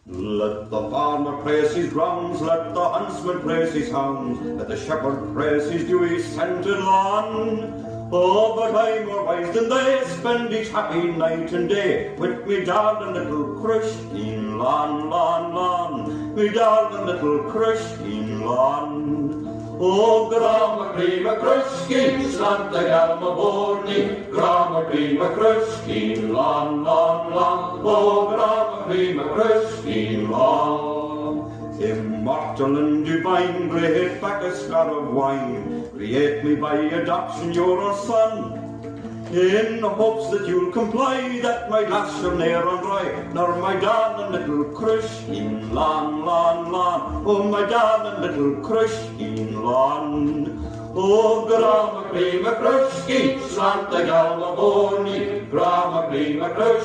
Let the farmer praise his grounds, let the huntsman praise his hounds, let the shepherd praise his dewy scented lawn. Oh, but I'm more wise than they, spend each happy night and day with me darling little Christine Lawn, lawn, lawn, me darling little Christine Lawn. Oh, grama prima Christine, Santa Galma Borni, grama prima Christine Lawn, lawn, lawn, oh, grama prima Christine Lawn. Immortal and divine, great Bacchus, god of wine, create me by adoption, your son, in hopes that you'll comply, that my lass shall ne'er run dry, nor my darling little Christine Lawn, lawn, lawn, oh, my darling little Christine Lawn. Oh, grama prima Christine, Santa Galma Borni, grama prima Christine.